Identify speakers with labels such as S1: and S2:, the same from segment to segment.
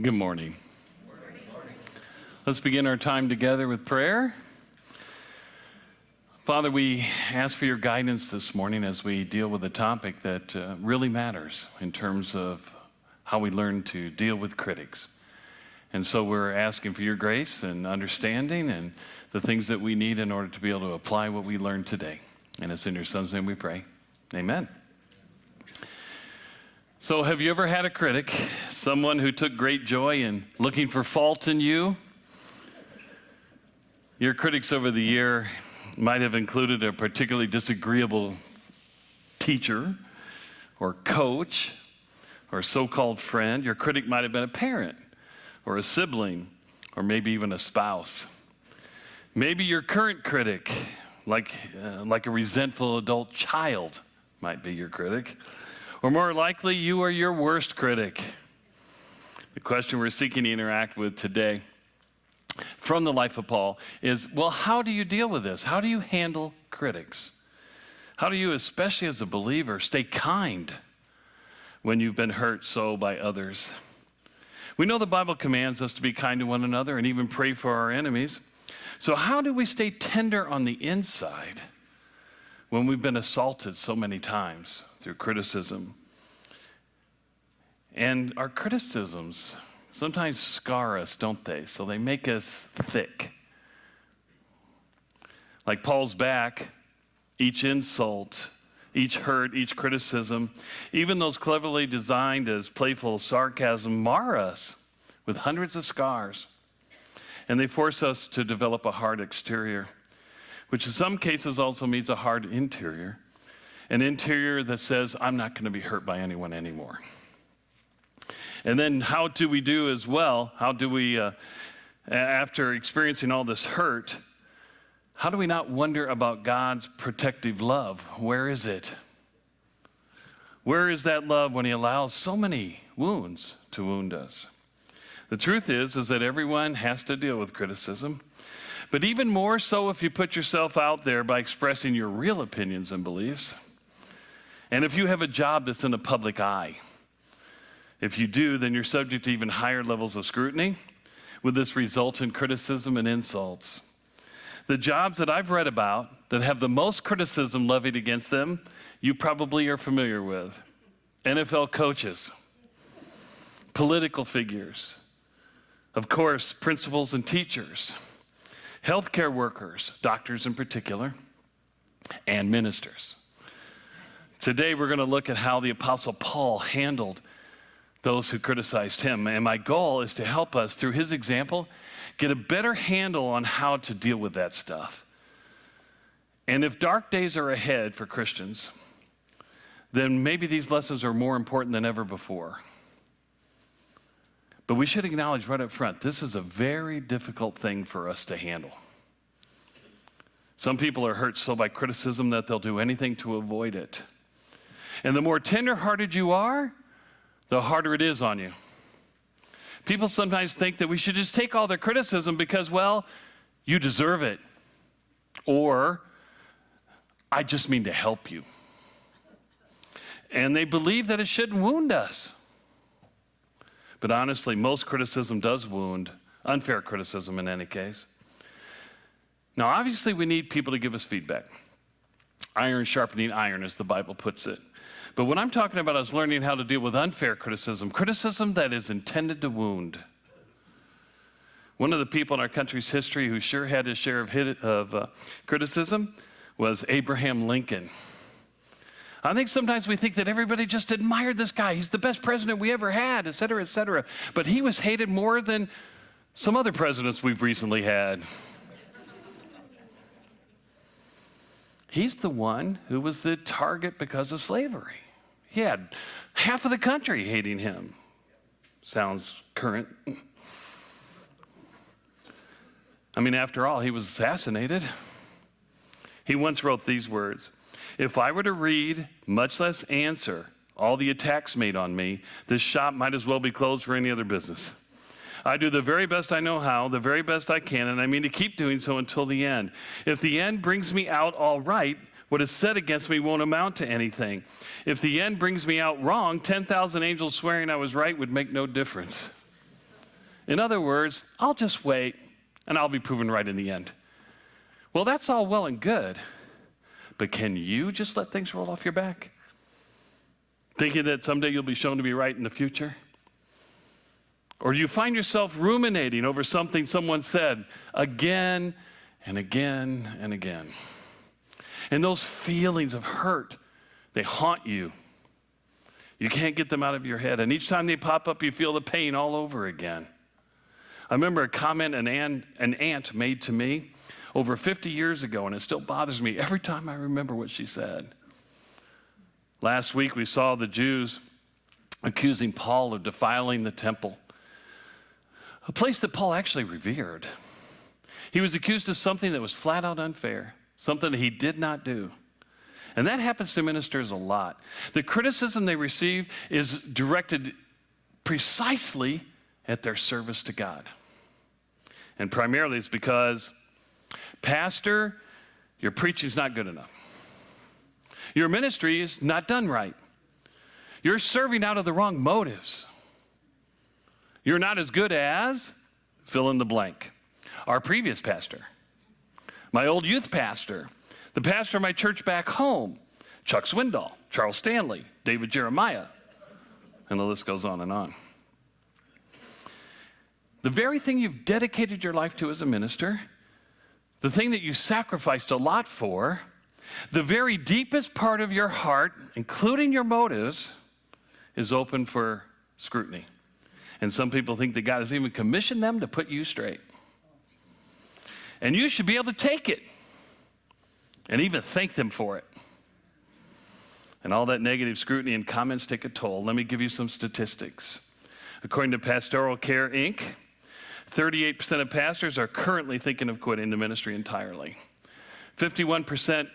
S1: Good morning. Let's begin our time together with prayer. Father, we ask for your guidance this morning as we deal with a topic that really matters in terms of how we learn to deal with critics. And so we're asking for your grace and understanding and the things that we need in order to be able to apply what we learned today. And it's in your Son's name we pray. Amen. So have you ever had a critic, someone who took great joy in looking for fault in you? Your critics over the year might have included a particularly disagreeable teacher or coach or so-called friend. Your critic might have been a parent or a sibling or maybe even a spouse. Maybe your current critic, like a resentful adult child, might be your critic. Or more likely, you are your worst critic. The question we're seeking to interact with today from the life of Paul is, well, how do you deal with this? How do you handle critics? How do you, especially as a believer, stay kind when you've been hurt so by others? We know the Bible commands us to be kind to one another and even pray for our enemies. So how do we stay tender on the inside when we've been assaulted so many times through criticism? And our criticisms sometimes scar us, don't they? So they make us thick. Like Paul's back, each insult, each hurt, each criticism, even those cleverly designed as playful sarcasm, mar us with hundreds of scars. And they force us to develop a hard exterior, which in some cases also means a hard interior. An interior that says, I'm not going to be hurt by anyone anymore. And then how do we do as well? How do we, after experiencing all this hurt, how do we not wonder about God's protective love? Where is it? Where is that love when he allows so many wounds to wound us? The truth is that everyone has to deal with criticism. But even more so if you put yourself out there by expressing your real opinions and beliefs. And if you have a job that's in the public eye, if you do, then you're subject to even higher levels of scrutiny with this resultant criticism and insults. The jobs that I've read about that have the most criticism levied against them, you probably are familiar with. NFL coaches, political figures, of course, principals and teachers, healthcare workers, doctors in particular, and ministers. Today, we're going to look at how the Apostle Paul handled those who criticized him. And my goal is to help us, through his example, get a better handle on how to deal with that stuff. And if dark days are ahead for Christians, then maybe these lessons are more important than ever before. But we should acknowledge right up front, this is a very difficult thing for us to handle. Some people are hurt so by criticism that they'll do anything to avoid it. And the more tender-hearted you are, the harder it is on you. People sometimes think that we should just take all their criticism because, well, you deserve it. Or, I just mean to help you. And they believe that it shouldn't wound us. But honestly, most criticism does wound, unfair criticism in any case. Now, obviously, we need people to give us feedback. Iron sharpening iron, as the Bible puts it. But what I'm talking about is learning how to deal with unfair criticism, criticism that is intended to wound. One of the people in our country's history who sure had his share of criticism was Abraham Lincoln. I think sometimes we think that everybody just admired this guy. He's the best president we ever had, et cetera, et cetera. But he was hated more than some other presidents we've recently had. He's the one who was the target because of slavery. He had half of the country hating him. Sounds current. I mean, after all, he was assassinated. He once wrote these words, "If I were to read, much less answer, all the attacks made on me, this shop might as well be closed for any other business. I do the very best I know how, the very best I can, and I mean to keep doing so until the end. If the end brings me out all right, what is said against me won't amount to anything. If the end brings me out wrong, 10,000 angels swearing I was right would make no difference." In other words, I'll just wait and I'll be proven right in the end. Well, that's all well and good, but can you just let things roll off your back? Thinking that someday you'll be shown to be right in the future? Or do you find yourself ruminating over something someone said again and again and again? And those feelings of hurt, they haunt you. You can't get them out of your head. And each time they pop up, you feel the pain all over again. I remember a comment an aunt made to me over 50 years ago, and it still bothers me every time I remember what she said. Last week, we saw the Jews accusing Paul of defiling the temple, a place that Paul actually revered. He was accused of something that was flat out unfair, something that he did not do. And that happens to ministers a lot. The criticism they receive is directed precisely at their service to God. And primarily it's because, Pastor, your preaching's not good enough. Your ministry is not done right. You're serving out of the wrong motives. You're not as good as, fill in the blank. Our previous pastor, my old youth pastor, the pastor of my church back home, Chuck Swindoll, Charles Stanley, David Jeremiah, and the list goes on and on. The very thing you've dedicated your life to as a minister, the thing that you sacrificed a lot for, the very deepest part of your heart, including your motives, is open for scrutiny. And some people think that God has even commissioned them to put you straight. And you should be able to take it and even thank them for it. And all that negative scrutiny and comments take a toll. Let me give you some statistics. According to Pastoral Care, Inc., 38% of pastors are currently thinking of quitting the ministry entirely. 51%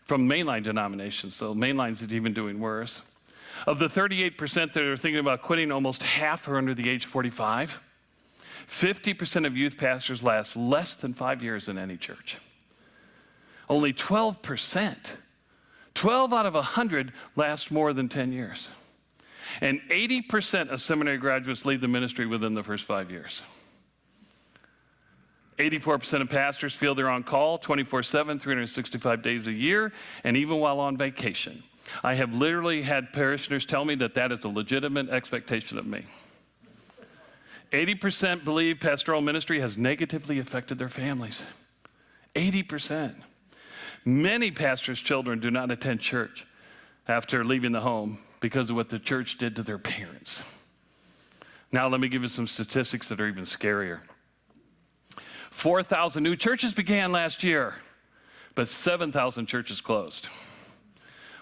S1: from mainline denominations, so mainline's even doing worse. Of the 38% that are thinking about quitting, almost half are under the age 45. 50% of youth pastors last less than 5 years in any church. Only 12%, 12 out of 100 last more than 10 years. And 80% of seminary graduates leave the ministry within the first 5 years. 84% of pastors feel they're on call 24/7, 365 days a year, and even while on vacation. I have literally had parishioners tell me that that is a legitimate expectation of me. 80% believe pastoral ministry has negatively affected their families. 80%. Many pastors' children do not attend church after leaving the home because of what the church did to their parents. Now let me give you some statistics that are even scarier. 4,000 new churches began last year, but 7,000 churches closed.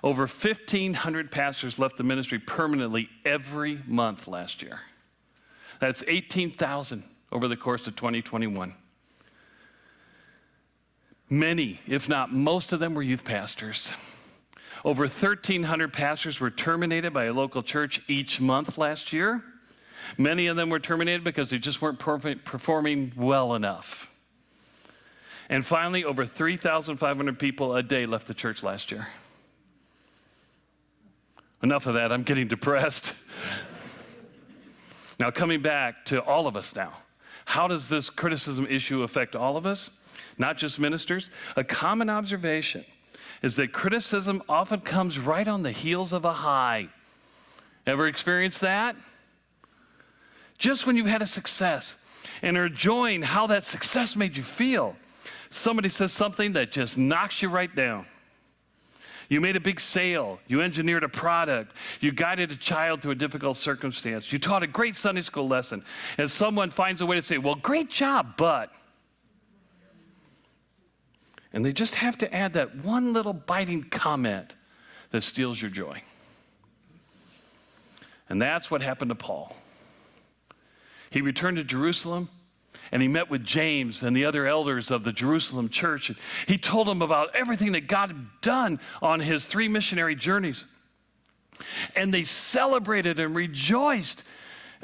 S1: Over 1,500 pastors left the ministry permanently every month last year. That's 18,000 over the course of 2021. Many, if not most of them, were youth pastors. Over 1,300 pastors were terminated by a local church each month last year. Many of them were terminated because they just weren't performing well enough. And finally, over 3,500 people a day left the church last year. Enough of that, I'm getting depressed. Now, coming back to all of us now, how does this criticism issue affect all of us? Not just ministers. A common observation is that criticism often comes right on the heels of a high. Ever experienced that? Just when you've had a success and are enjoying how that success made you feel, somebody says something that just knocks you right down. You made a big sale. You engineered a product. You guided a child through a difficult circumstance. You taught a great Sunday school lesson. And someone finds a way to say, well, great job, but. And they just have to add that one little biting comment that steals your joy. And that's what happened to Paul. He returned to Jerusalem, and he met with James and the other elders of the Jerusalem church. He told them about everything that God had done on his 3 missionary journeys. And they celebrated and rejoiced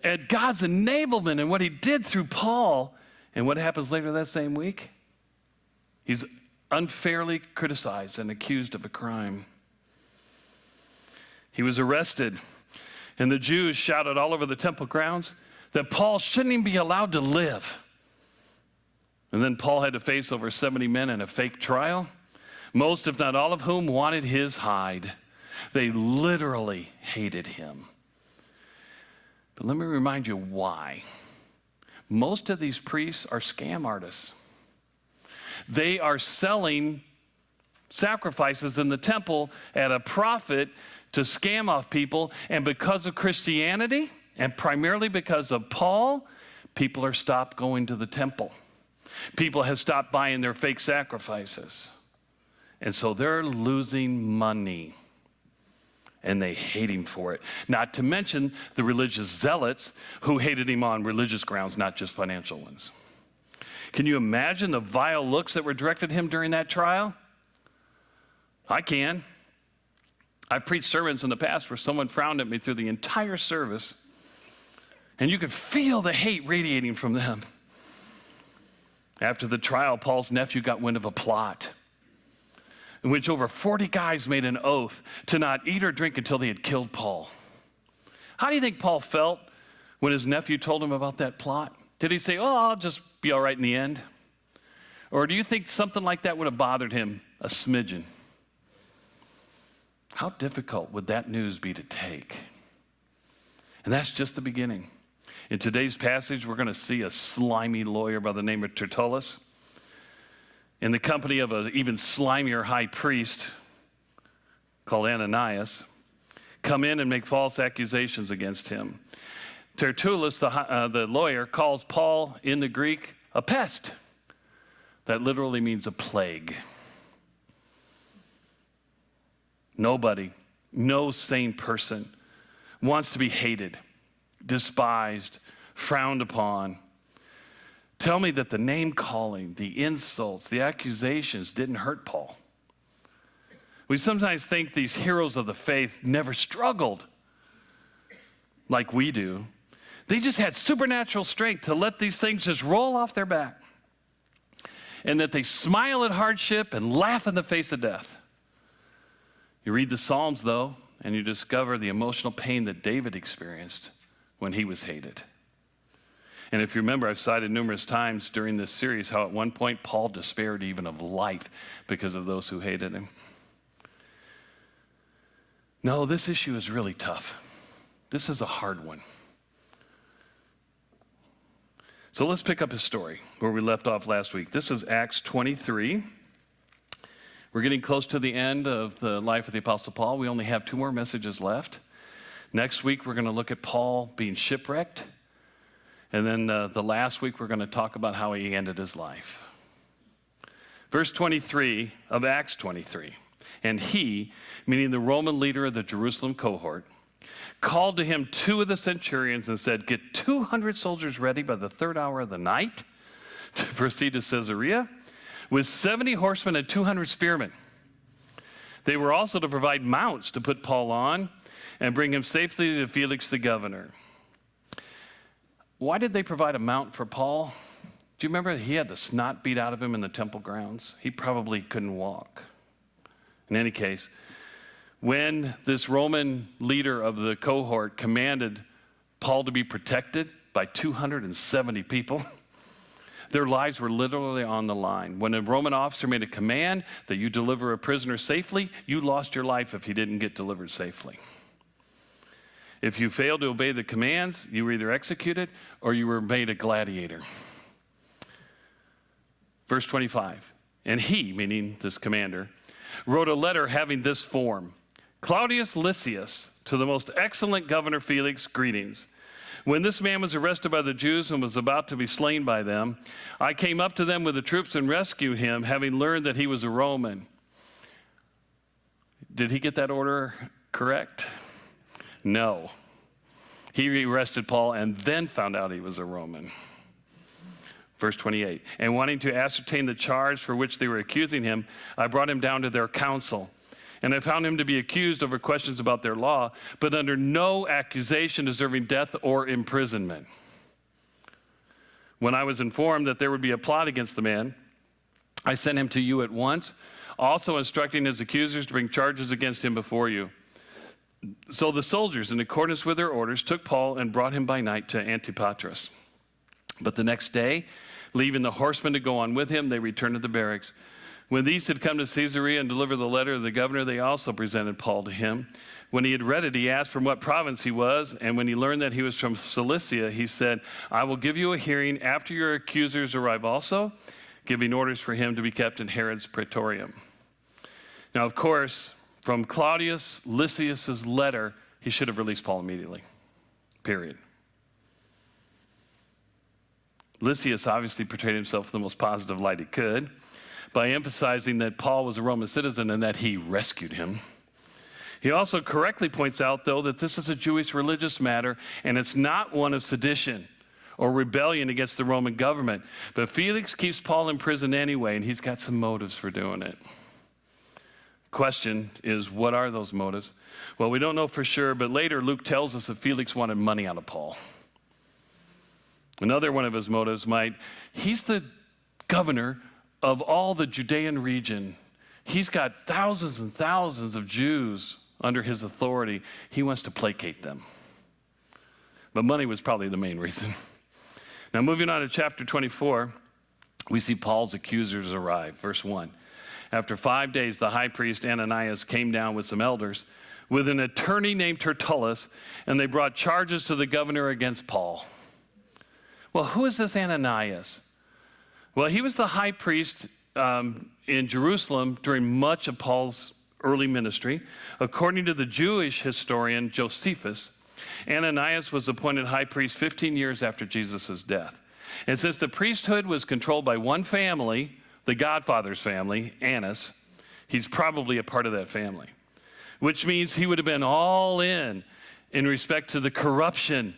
S1: at God's enablement and what he did through Paul. And what happens later that same week? He's unfairly criticized and accused of a crime. He was arrested, and the Jews shouted all over the temple grounds that Paul shouldn't even be allowed to live. And then Paul had to face over 70 men in a fake trial, most, if not all of whom, wanted his hide. They literally hated him. But let me remind you why. Most of these priests are scam artists. They are selling sacrifices in the temple at a profit to scam off people, and because of Christianity, and primarily because of Paul, people are stopped going to the temple. People have stopped buying their fake sacrifices. And so they're losing money. And they hate him for it. Not to mention the religious zealots who hated him on religious grounds, not just financial ones. Can you imagine the vile looks that were directed at him during that trial? I can. I've preached sermons in the past where someone frowned at me through the entire service, and you could feel the hate radiating from them. After the trial, Paul's nephew got wind of a plot in which over 40 guys made an oath to not eat or drink until they had killed Paul. How do you think Paul felt when his nephew told him about that plot? Did he say, "Oh, I'll just be all right in the end"? Or do you think something like that would have bothered him a smidgen? How difficult would that news be to take? And that's just the beginning. In today's passage, we're going to see a slimy lawyer by the name of Tertullus in the company of an even slimier high priest called Ananias come in and make false accusations against him. Tertullus, the lawyer, calls Paul in the Greek a pest. That literally means a plague. Nobody, no sane person wants to be hated, despised, frowned upon. Tell me that the name calling, the insults, the accusations didn't hurt Paul. We sometimes think these heroes of the faith never struggled like we do. They just had supernatural strength to let these things just roll off their back, and that they smile at hardship and laugh in the face of death. You read the Psalms, though, and you discover the emotional pain that David experienced when he was hated. And if you remember, I've cited numerous times during this series how at one point Paul despaired even of life because of those who hated him. No, this issue is really tough. This is a hard one. So let's pick up his story where we left off last week. This is Acts 23. We're getting close to the end of the life of the Apostle Paul. We only have 2 more messages left. Next week, we're going to look at Paul being shipwrecked. And then the last week, we're going to talk about how he ended his life. Verse 23 of Acts 23. And he, meaning the Roman leader of the Jerusalem cohort, called to him 2 of the centurions and said, "Get 200 soldiers ready by the 3rd hour of the night to proceed to Caesarea, with 70 horsemen and 200 spearmen." They were also to provide mounts to put Paul on and bring him safely to Felix the governor. Why did they provide a mount for Paul? Do you remember he had the snot beat out of him in the temple grounds? He probably couldn't walk. In any case, when this Roman leader of the cohort commanded Paul to be protected by 270 people, their lives were literally on the line. When a Roman officer made a command that you deliver a prisoner safely, you lost your life if he didn't get delivered safely. If you failed to obey the commands, you were either executed or you were made a gladiator. Verse 25, and he, meaning this commander, wrote a letter having this form: Claudius Lysias, to the most excellent governor Felix, greetings. When this man was arrested by the Jews and was about to be slain by them, I came up to them with the troops and rescued him, having learned that he was a Roman. Did he get that order correct? No. He arrested Paul and then found out he was a Roman. Verse 28, and wanting to ascertain the charge for which they were accusing him, I brought him down to their council. And I found him to be accused over questions about their law, but under no accusation deserving death or imprisonment. When I was informed that there would be a plot against the man, I sent him to you at once, also instructing his accusers to bring charges against him before you. So the soldiers, in accordance with their orders, took Paul and brought him by night to Antipatris. But the next day, leaving the horsemen to go on with him, they returned to the barracks. When these had come to Caesarea and delivered the letter of the governor, they also presented Paul to him. When he had read it, he asked from what province he was, and when he learned that he was from Cilicia, he said, I will give you a hearing after your accusers arrive also, giving orders for him to be kept in Herod's praetorium. Now, of course, from Claudius Lysias's letter, he should have released Paul immediately, period. Lysias obviously portrayed himself in the most positive light he could by emphasizing that Paul was a Roman citizen and that he rescued him. He also correctly points out, though, that this is a Jewish religious matter and it's not one of sedition or rebellion against the Roman government. But Felix keeps Paul in prison anyway, and he's got some motives for doing it. Question is, what are those motives? Well, we don't know for sure, but later Luke tells us that Felix wanted money out of Paul. Another one of his motives he's the governor of all the Judean region. He's got thousands and thousands of Jews under his authority. He wants to placate them. But money was probably the main reason. Now, moving on to chapter 24, we see Paul's accusers arrive. Verse 1. After 5 days, the high priest Ananias came down with some elders, with an attorney named Tertullus, and they brought charges to the governor against Paul. Well, who is this Ananias? Well, he was the high priest in Jerusalem during much of Paul's early ministry. According to the Jewish historian Josephus, Ananias was appointed high priest 15 years after Jesus' death. And since the priesthood was controlled by one family, the Godfather's family, Annas, he's probably a part of that family, which means he would have been all in respect to the corruption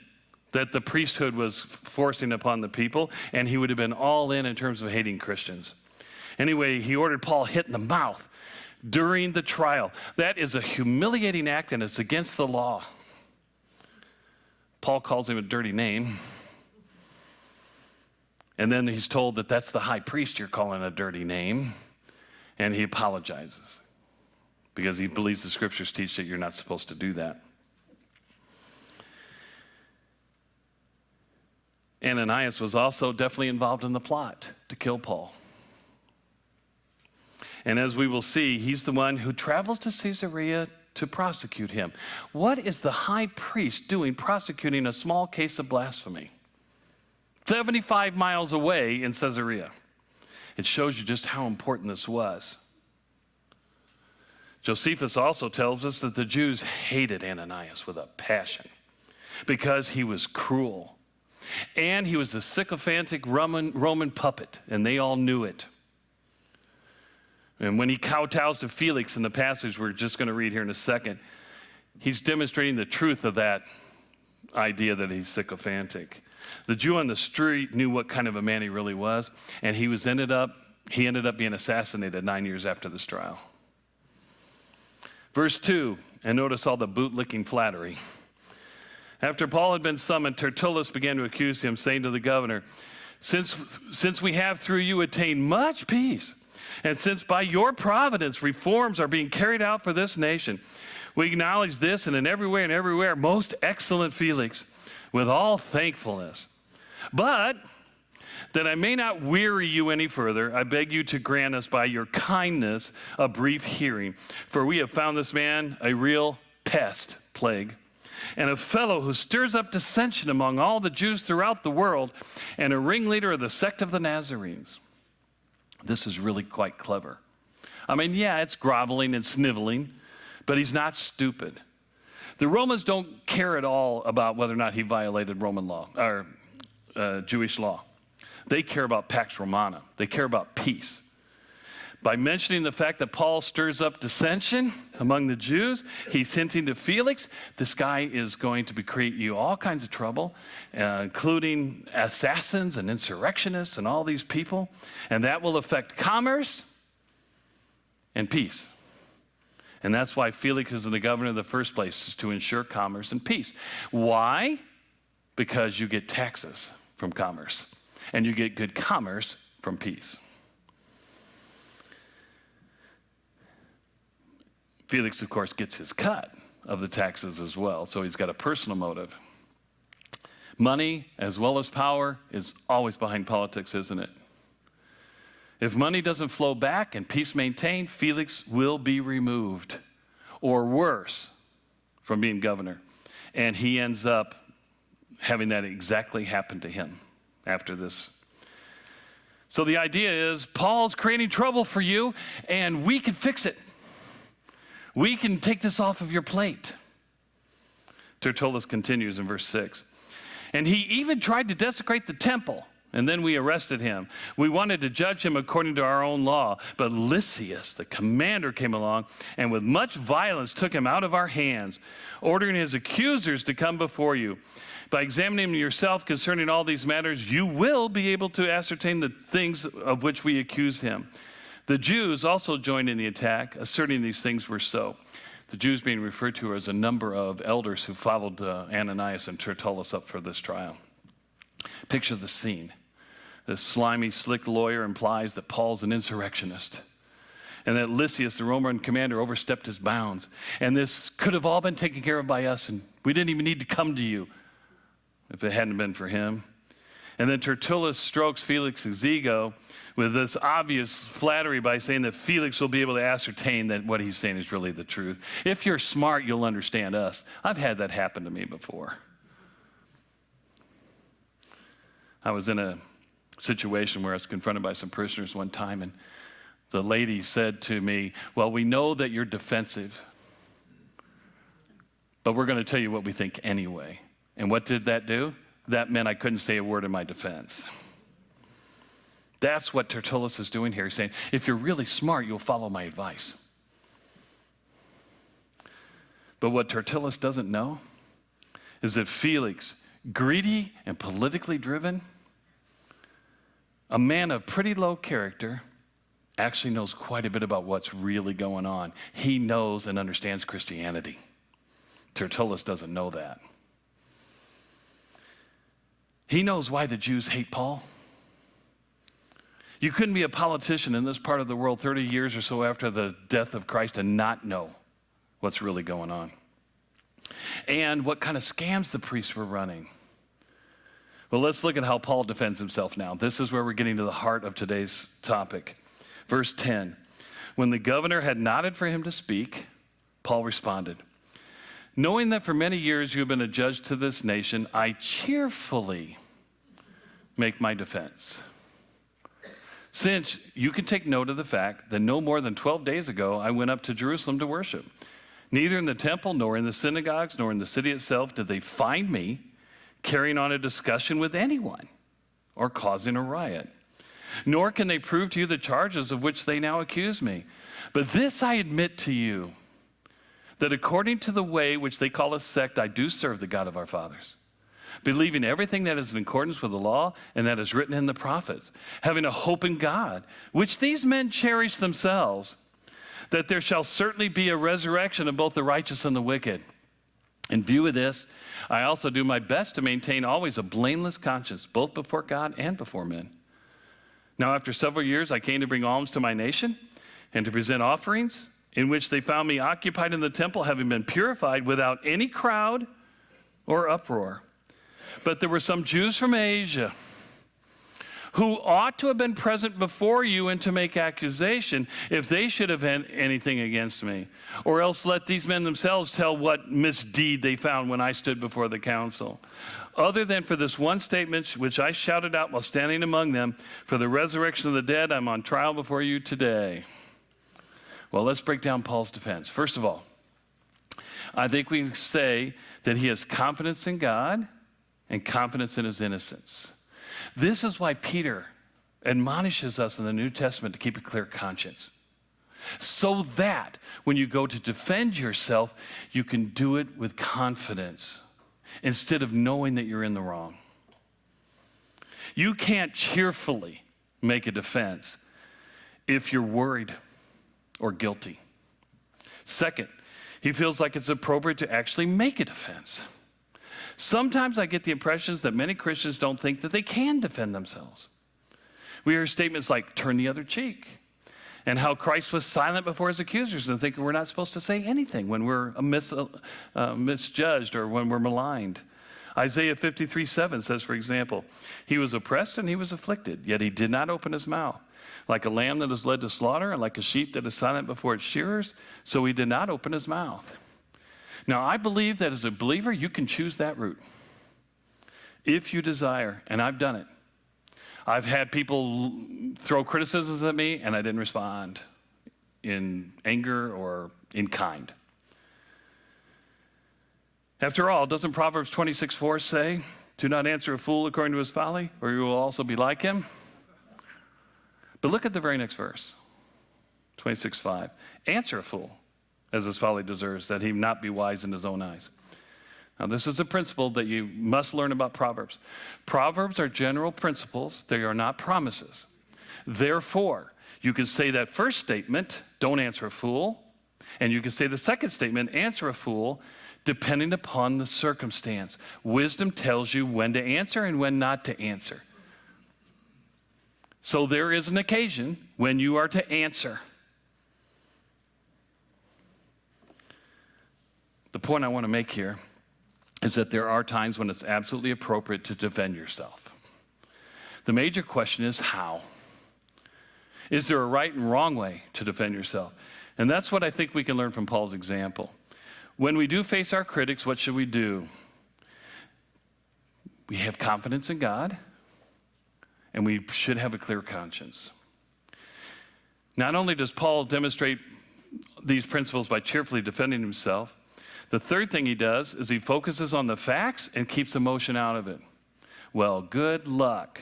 S1: that the priesthood was forcing upon the people, and he would have been all in terms of hating Christians. Anyway, he ordered Paul hit in the mouth during the trial. That is a humiliating act, and it's against the law. Paul calls him a dirty name. And then he's told that that's the high priest you're calling a dirty name, and he apologizes because he believes the scriptures teach that you're not supposed to do that. Ananias was also definitely involved in the plot to kill Paul. And as we will see, he's the one who travels to Caesarea to prosecute him. What is the high priest doing prosecuting a small case of blasphemy? 75 miles away in Caesarea. It shows you just how important this was. Josephus also tells us that the Jews hated Ananias with a passion because he was cruel. And he was a sycophantic Roman puppet, and they all knew it. And when he kowtows to Felix in the passage we're just going to read here in a second, he's demonstrating the truth of that idea that he's sycophantic. The Jew on the street knew what kind of a man he really was, and he ended up being assassinated 9 years after this trial. Verse 2, and notice all the bootlicking flattery. After Paul had been summoned, Tertullus began to accuse him, saying to the governor, Since we have through you attained much peace, and since by your providence reforms are being carried out for this nation, we acknowledge this and in every way and everywhere, most excellent Felix, with all thankfulness. But that I may not weary you any further, I beg you to grant us by your kindness a brief hearing, for we have found this man a real pest, plague, and a fellow who stirs up dissension among all the Jews throughout the world, and a ringleader of the sect of the Nazarenes. This is really quite clever. I mean, yeah, it's groveling and sniveling, but he's not stupid. The Romans don't care at all about whether or not he violated Roman law, or Jewish law. They care about Pax Romana. They care about peace. By mentioning the fact that Paul stirs up dissension among the Jews, he's hinting to Felix, this guy is going to create you all kinds of trouble, including assassins and insurrectionists and all these people, and that will affect commerce and peace. And that's why Felix is the governor in the first place, is to ensure commerce and peace. Why? Because you get taxes from commerce, and you get good commerce from peace. Felix, of course, gets his cut of the taxes as well. So he's got a personal motive. Money, as well as power, is always behind politics, isn't it? If money doesn't flow back and peace maintained, Felix will be removed, or worse, from being governor. And he ends up having that exactly happen to him after this. So the idea is, Paul's creating trouble for you, and we can fix it. We can take this off of your plate. Tertullus continues in verse 6. And he even tried to desecrate the temple, and then we arrested him. We wanted to judge him according to our own law, but Lysias, the commander, came along and with much violence took him out of our hands, ordering his accusers to come before you. By examining yourself concerning all these matters, you will be able to ascertain the things of which we accuse him. The Jews also joined in the attack, asserting these things were so. The Jews being referred to as a number of elders who followed Ananias and Tertullus up for this trial. Picture the scene. This slimy, slick lawyer implies that Paul's an insurrectionist and that Lysias, the Roman commander, overstepped his bounds. And this could have all been taken care of by us, and we didn't even need to come to you if it hadn't been for him. And then Tertullus strokes Felix's ego with this obvious flattery by saying that Felix will be able to ascertain that what he's saying is really the truth. If you're smart, you'll understand us. I've had that happen to me before. I was in a situation where I was confronted by some prisoners one time, and the lady said to me, well, we know that you're defensive, but we're going to tell you what we think anyway. And what did that do? That meant I couldn't say a word in my defense. That's what Tertullus is doing here. He's saying, if you're really smart, you'll follow my advice. But what Tertullus doesn't know is that Felix, greedy and politically driven, a man of pretty low character, actually knows quite a bit about what's really going on. He knows and understands Christianity. Tertullus doesn't know that. He knows why the Jews hate Paul. You couldn't be a politician in this part of the world 30 years or so after the death of Christ and not know what's really going on. And what kind of scams the priests were running. Well, let's look at how Paul defends himself now. This is where we're getting to the heart of today's topic. Verse 10, when the governor had nodded for him to speak, Paul responded, knowing that for many years you have been a judge to this nation, I cheerfully make my defense. Since you can take note of the fact that no more than 12 days ago I went up to Jerusalem to worship. Neither in the temple nor in the synagogues nor in the city itself did they find me carrying on a discussion with anyone or causing a riot. Nor can they prove to you the charges of which they now accuse me. But this I admit to you, that according to the way which they call a sect, I do serve the God of our fathers, believing everything that is in accordance with the law and that is written in the prophets, having a hope in God, which these men cherish themselves, that there shall certainly be a resurrection of both the righteous and the wicked. In view of this, I also do my best to maintain always a blameless conscience, both before God and before men. Now, after several years, I came to bring alms to my nation and to present offerings, in which they found me occupied in the temple, having been purified without any crowd or uproar. But there were some Jews from Asia who ought to have been present before you and to make accusation if they should have had anything against me. Or else let these men themselves tell what misdeed they found when I stood before the council. Other than for this one statement which I shouted out while standing among them, for the resurrection of the dead, I'm on trial before you today. Well, let's break down Paul's defense. First of all, I think we can say that he has confidence in God and confidence in his innocence. This is why Peter admonishes us in the New Testament to keep a clear conscience, so that when you go to defend yourself, you can do it with confidence instead of knowing that you're in the wrong. You can't cheerfully make a defense if you're worried or guilty. Second, he feels like it's appropriate to actually make a defense. Sometimes I get the impressions that many Christians don't think that they can defend themselves. We hear statements like, turn the other cheek. and how Christ was silent before his accusers and thinking we're not supposed to say anything when we're misjudged or when we're maligned. Isaiah 53:7 says, for example, he was oppressed and he was afflicted, yet he did not open his mouth. Like a lamb that is led to slaughter and like a sheep that is silent before its shearers, so he did not open his mouth. Now, I believe that as a believer, you can choose that route if you desire, and I've done it. I've had people throw criticisms at me, and I didn't respond in anger or in kind. After all, doesn't Proverbs 26:4 say, do not answer a fool according to his folly, or you will also be like him? But look at the very next verse, 26:5. Answer a fool as his folly deserves, that he not be wise in his own eyes. Now, this is a principle that you must learn about Proverbs. Proverbs are general principles. They are not promises. Therefore, you can say that first statement, don't answer a fool, and you can say the second statement, answer a fool, depending upon the circumstance. Wisdom tells you when to answer and when not to answer. So there is an occasion when you are to answer. The point I want to make here is that there are times when it's absolutely appropriate to defend yourself. The major question is how? Is there a right and wrong way to defend yourself? And that's what I think we can learn from Paul's example. When we do face our critics, what should we do? We have confidence in God, and we should have a clear conscience. Not only does Paul demonstrate these principles by cheerfully defending himself, the third thing he does is he focuses on the facts and keeps emotion out of it. Well, good luck.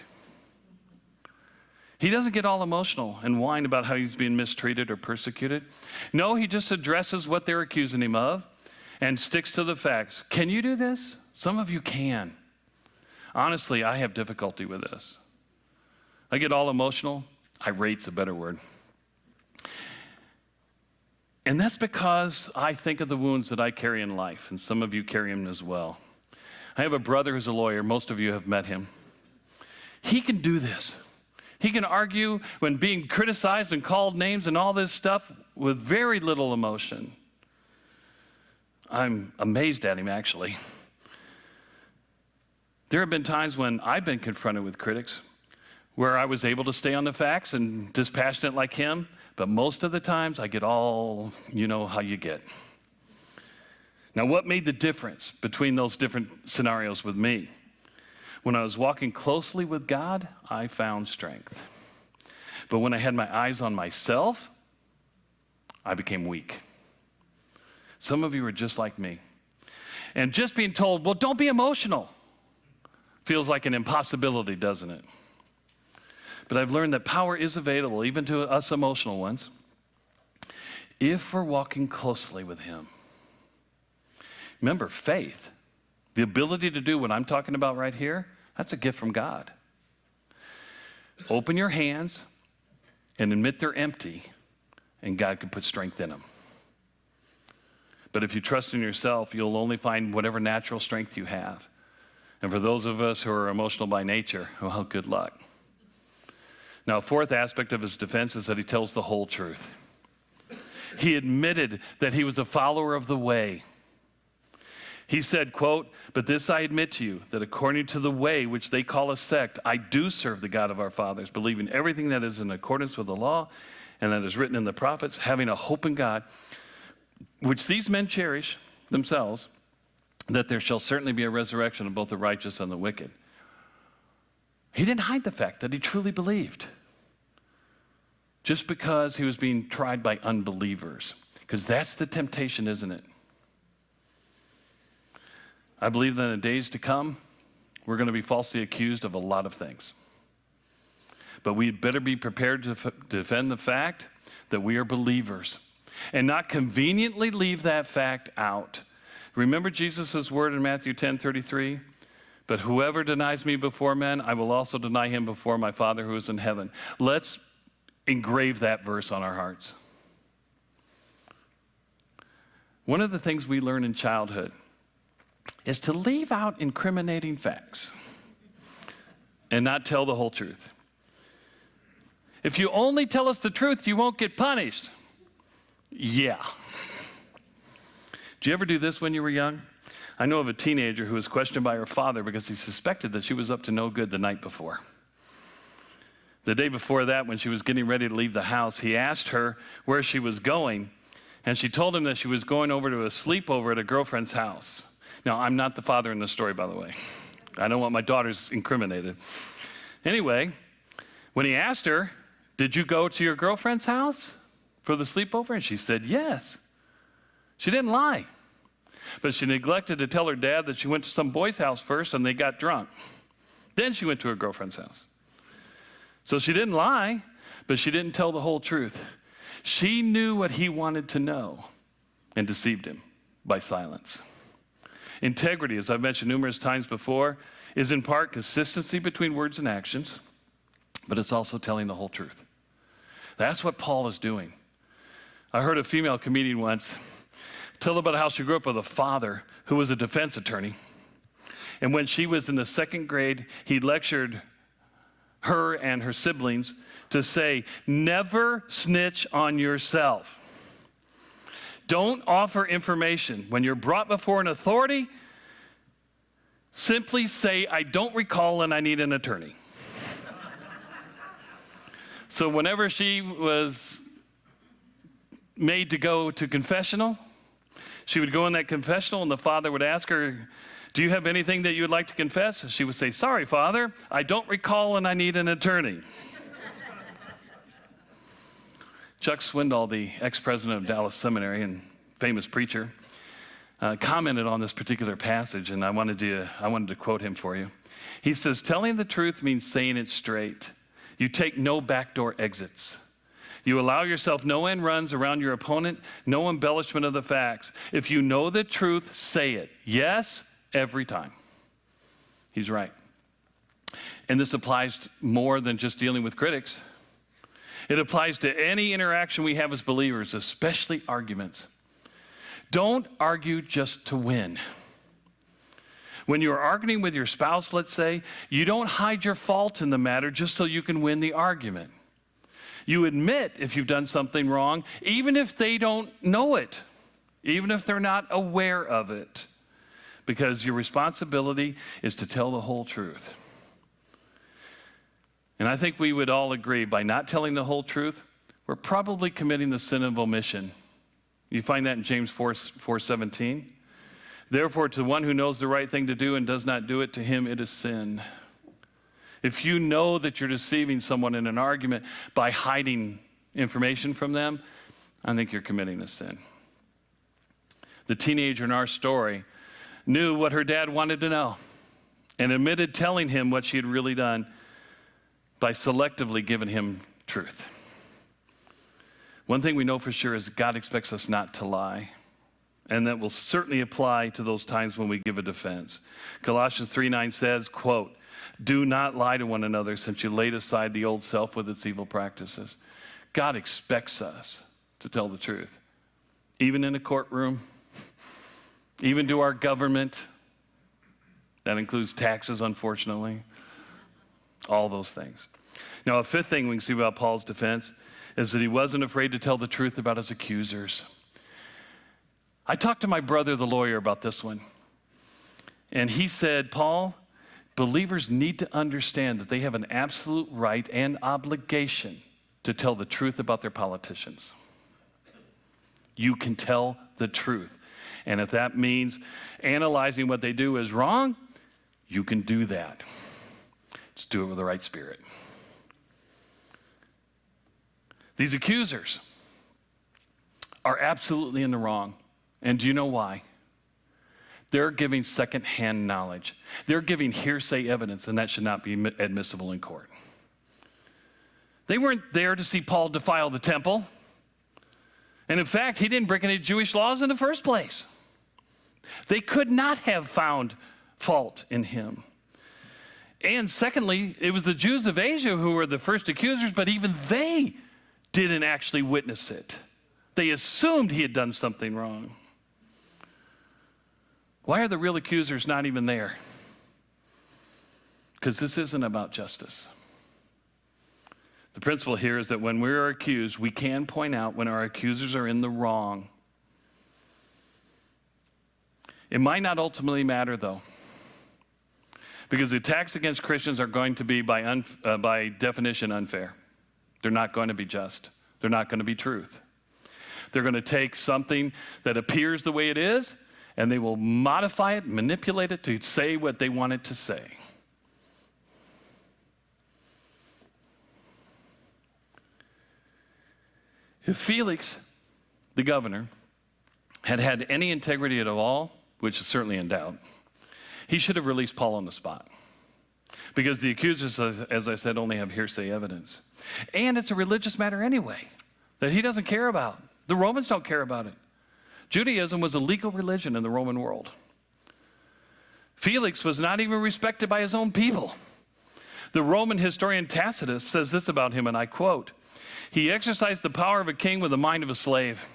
S1: He doesn't get all emotional and whine about how he's being mistreated or persecuted. No, he just addresses what they're accusing him of and sticks to the facts. Can you do this? Some of you can. Honestly, I have difficulty with this. I get all emotional. Irate's a better word. And that's because I think of the wounds that I carry in life, and some of you carry them as well. I have a brother who's a lawyer. Most of you have met him. He can do this. He can argue when being criticized and called names and all this stuff with very little emotion. I'm amazed at him, actually. There have been times when I've been confronted with critics where I was able to stay on the facts and dispassionate like him, but most of the times I get all, you know how you get. Now, what made the difference between those different scenarios with me? When I was walking closely with God, I found strength. But when I had my eyes on myself, I became weak. Some of you are just like me. And just being told, well, don't be emotional, feels like an impossibility, doesn't it? But I've learned that power is available, even to us emotional ones, if we're walking closely with him. Remember, faith, the ability to do what I'm talking about right here, that's a gift from God. Open your hands and admit they're empty, and God can put strength in them. But if you trust in yourself, you'll only find whatever natural strength you have. And for those of us who are emotional by nature, well, good luck. Now, a fourth aspect of his defense is that he tells the whole truth. He admitted that he was a follower of the way. He said, quote, but this I admit to you, that according to the way which they call a sect, I do serve the God of our fathers, believing everything that is in accordance with the law and that is written in the prophets, having a hope in God, which these men cherish themselves, that there shall certainly be a resurrection of both the righteous and the wicked. He didn't hide the fact that he truly believed, just because he was being tried by unbelievers, because that's the temptation, isn't it? I believe that in the days to come, we're going to be falsely accused of a lot of things. But we'd better be prepared to defend the fact that we are believers and not conveniently leave that fact out. Remember Jesus' word in Matthew 10:33? But whoever denies me before men, I will also deny him before my Father who is in heaven. Let's engrave that verse on our hearts. One of the things we learn in childhood is to leave out incriminating facts and not tell the whole truth. If you only tell us the truth, you won't get punished. Yeah. Did you ever do this when you were young? I know of a teenager who was questioned by her father because he suspected that she was up to no good the night before. The day before that, when she was getting ready to leave the house, he asked her where she was going, and she told him that she was going over to a sleepover at a girlfriend's house. Now, I'm not the father in the story, by the way. I don't want my daughters incriminated. Anyway, when he asked her, did you go to your girlfriend's house for the sleepover? And she said, yes. She didn't lie. But she neglected to tell her dad that she went to some boy's house first and they got drunk. Then she went to her girlfriend's house. So she didn't lie, but she didn't tell the whole truth. She knew what he wanted to know and deceived him by silence. Integrity, as I've mentioned numerous times before, is in part consistency between words and actions, but it's also telling the whole truth. That's what Paul is doing. I heard a female comedian once tell about how she grew up with a father who was a defense attorney. And when she was in the second grade, he lectured her and her siblings to say, never snitch on yourself. Don't offer information. When you're brought before an authority, simply say, I don't recall and I need an attorney. So whenever she was made to go to confessional, she would go in that confessional and the father would ask her, do you have anything that you would like to confess? And she would say, sorry, Father, I don't recall and I need an attorney. Chuck Swindoll, the ex-president of Dallas Seminary and famous preacher, commented on this particular passage, and I wanted to quote him for you. He says, telling the truth means saying it straight. You take no backdoor exits. You allow yourself no end runs around your opponent, no embellishment of the facts. If you know the truth, say it. Yes, every time. He's right. And this applies more than just dealing with critics. It applies to any interaction we have as believers, especially arguments. Don't argue just to win. When you're arguing with your spouse, let's say, you don't hide your fault in the matter just so you can win the argument. You admit if you've done something wrong, even if they don't know it, even if they're not aware of it, because your responsibility is to tell the whole truth. And I think we would all agree, by not telling the whole truth, we're probably committing the sin of omission. You find that in James 4:17. Therefore, to the one who knows the right thing to do and does not do it, to him it is sin. If you know that you're deceiving someone in an argument by hiding information from them, I think you're committing a sin. The teenager in our story knew what her dad wanted to know and admitted telling him what she had really done by selectively giving him truth. One thing we know for sure is God expects us not to lie, and that will certainly apply to those times when we give a defense. Colossians 3:9 says, quote, do not lie to one another since you laid aside the old self with its evil practices. God expects us to tell the truth, even in a courtroom, even to our government. That includes taxes, unfortunately. All those things. Now, a fifth thing we can see about Paul's defense is that he wasn't afraid to tell the truth about his accusers. I talked to my brother, the lawyer, about this one. And he said, Paul, believers need to understand that they have an absolute right and obligation to tell the truth about their politicians. You can tell the truth. And if that means analyzing what they do is wrong, you can do that. Just do it with the right spirit. These accusers are absolutely in the wrong. And do you know why? They're giving secondhand knowledge. They're giving hearsay evidence, and that should not be admissible in court. They weren't there to see Paul defile the temple. And in fact, he didn't break any Jewish laws in the first place. They could not have found fault in him. And secondly, it was the Jews of Asia who were the first accusers, but even they didn't actually witness it. They assumed he had done something wrong. Why are the real accusers not even there? Because this isn't about justice. The principle here is that when we are accused, we can point out when our accusers are in the wrong. It might not ultimately matter, though, because the attacks against Christians are going to be, by definition, unfair. They're not going to be just. They're not going to be truth. They're going to take something that appears the way it is, and they will modify it, manipulate it to say what they want it to say. If Felix, the governor, had had any integrity at all, which is certainly in doubt, he should have released Paul on the spot. Because the accusers, as I said, only have hearsay evidence. And it's a religious matter anyway, that he doesn't care about. The Romans don't care about it. Judaism was a legal religion in the Roman world. Felix was not even respected by his own people. The Roman historian Tacitus says this about him, and I quote, "He exercised the power of a king with the mind of a slave."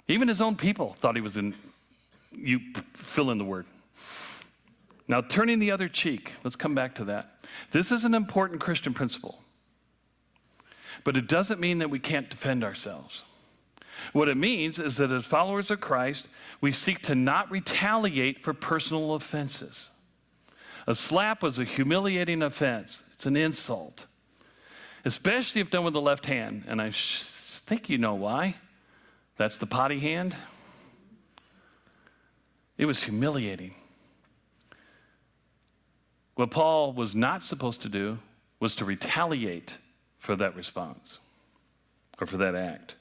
S1: Even his own people thought he was you fill in the word. Now, turning the other cheek, let's come back to that. This is an important Christian principle, but it doesn't mean that we can't defend ourselves. What it means is that as followers of Christ, we seek to not retaliate for personal offenses. A slap was a humiliating offense. It's an insult, especially if done with the left hand, and I think you know why. That's the potty hand. It was humiliating. What Paul was not supposed to do was to retaliate for that response or for that act.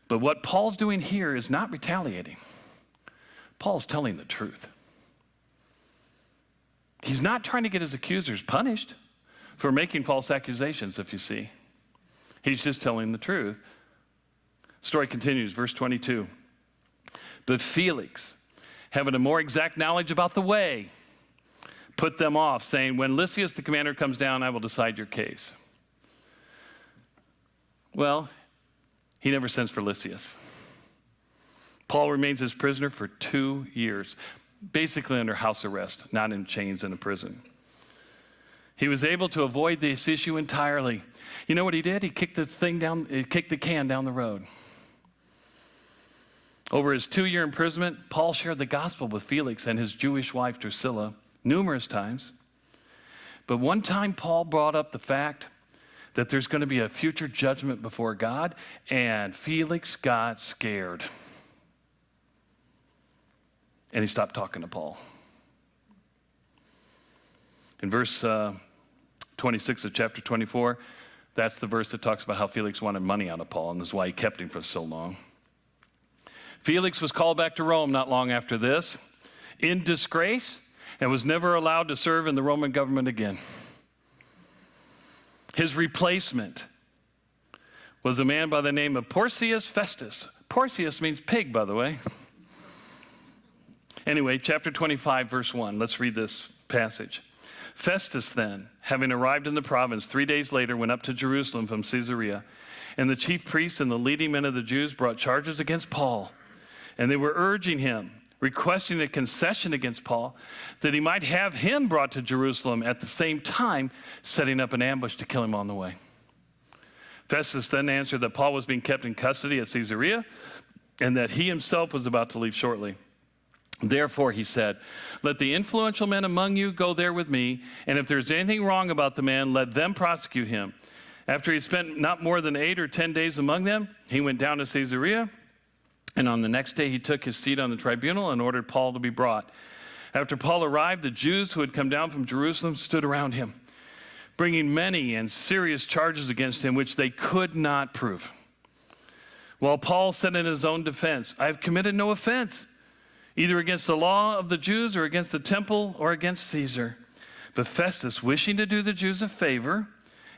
S1: But what Paul's doing here is not retaliating. Paul's telling the truth. He's not trying to get his accusers punished for making false accusations, if you see. He's just telling the truth. Story continues, verse 22. But Felix, having a more exact knowledge about the way, put them off, saying, "When Lysias the commander comes down, I will decide your case." Well, he never sends for Lysias. Paul remains his prisoner for 2 years, basically under house arrest, not in chains in a prison. He was able to avoid this issue entirely. You know what he did? He kicked the can down the road. Over his 2-year imprisonment, Paul shared the gospel with Felix and his Jewish wife Drusilla numerous times. But one time Paul brought up the fact that there's going to be a future judgment before God, and Felix got scared. And he stopped talking to Paul. In verse 26 of chapter 24, that's the verse that talks about how Felix wanted money out of Paul, and this is why he kept him for so long. Felix was called back to Rome not long after this, in disgrace, and was never allowed to serve in the Roman government again. His replacement was a man by the name of Porcius Festus. Porcius means pig, by the way. Anyway, chapter 25, verse 1. Let's read this passage. Festus then, having arrived in the province 3 days later, went up to Jerusalem from Caesarea. And the chief priests and the leading men of the Jews brought charges against Paul. And they were urging him, requesting a concession against Paul, that he might have him brought to Jerusalem, at the same time setting up an ambush to kill him on the way. Festus then answered that Paul was being kept in custody at Caesarea, and that he himself was about to leave shortly. Therefore, he said, "Let the influential men among you go there with me, and if there's anything wrong about the man, let them prosecute him." After he spent not more than 8 or 10 days among them, he went down to Caesarea, and on the next day he took his seat on the tribunal and ordered Paul to be brought. After Paul arrived, the Jews who had come down from Jerusalem stood around him, bringing many and serious charges against him, which they could not prove. While Paul said in his own defense, "I have committed no offense, either against the law of the Jews or against the temple or against Caesar." But Festus, wishing to do the Jews a favor,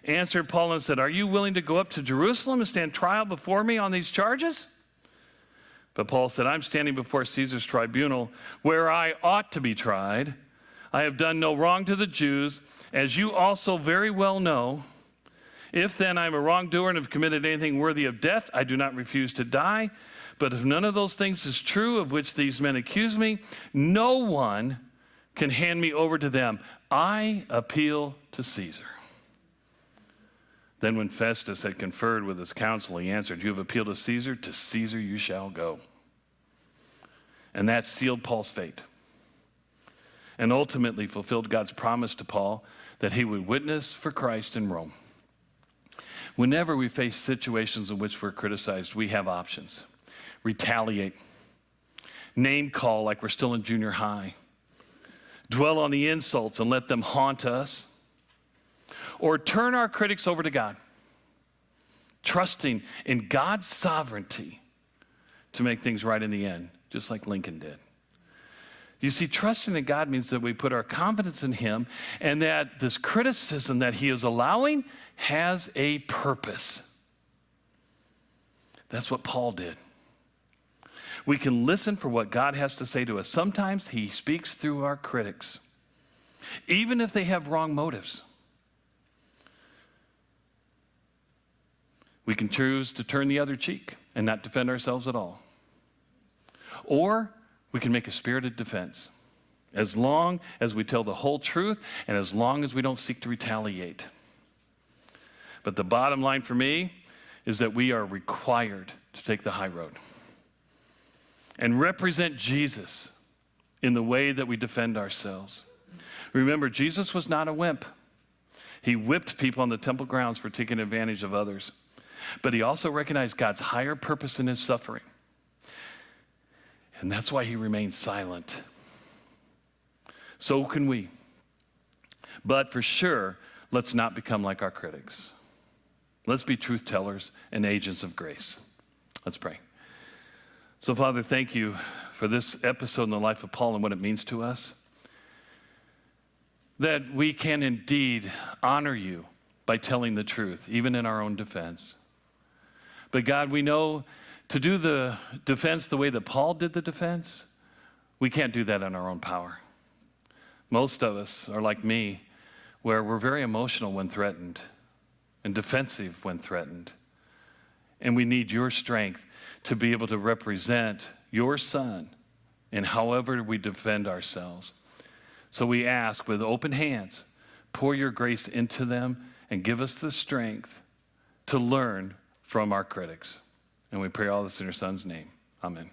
S1: answered Paul and said, "Are you willing to go up to Jerusalem and stand trial before me on these charges?" But Paul said, "I'm standing before Caesar's tribunal, where I ought to be tried. I have done no wrong to the Jews, as you also very well know. If then I am a wrongdoer and have committed anything worthy of death, I do not refuse to die. But if none of those things is true of which these men accuse me, no one can hand me over to them. I appeal to Caesar." Then when Festus had conferred with his council, he answered, "You have appealed to Caesar you shall go." And that sealed Paul's fate and ultimately fulfilled God's promise to Paul that he would witness for Christ in Rome. Whenever we face situations in which we're criticized, we have options. Retaliate. Name call like we're still in junior high. Dwell on the insults and let them haunt us. Or turn our critics over to God, trusting in God's sovereignty to make things right in the end, just like Lincoln did. You see, trusting in God means that we put our confidence in him and that this criticism that he is allowing has a purpose. That's what Paul did. We can listen for what God has to say to us. Sometimes he speaks through our critics, even if they have wrong motives. We can choose to turn the other cheek and not defend ourselves at all. Or we can make a spirited defense, as long as we tell the whole truth and as long as we don't seek to retaliate. But the bottom line for me is that we are required to take the high road and represent Jesus in the way that we defend ourselves. Remember, Jesus was not a wimp. He whipped people on the temple grounds for taking advantage of others. But he also recognized God's higher purpose in his suffering. And that's why he remained silent. So can we. But for sure, let's not become like our critics. Let's be truth tellers and agents of grace. Let's pray. So, Father, thank you for this episode in the life of Paul and what it means to us. That we can indeed honor you by telling the truth, even in our own defense. But God, we know to do the defense the way that Paul did the defense, we can't do that in our own power. Most of us are like me, where we're very emotional when threatened and defensive when threatened. And we need your strength to be able to represent your Son in however we defend ourselves. So we ask with open hands, pour your grace into them and give us the strength to learn from our critics. And we pray all this in your Son's name. Amen.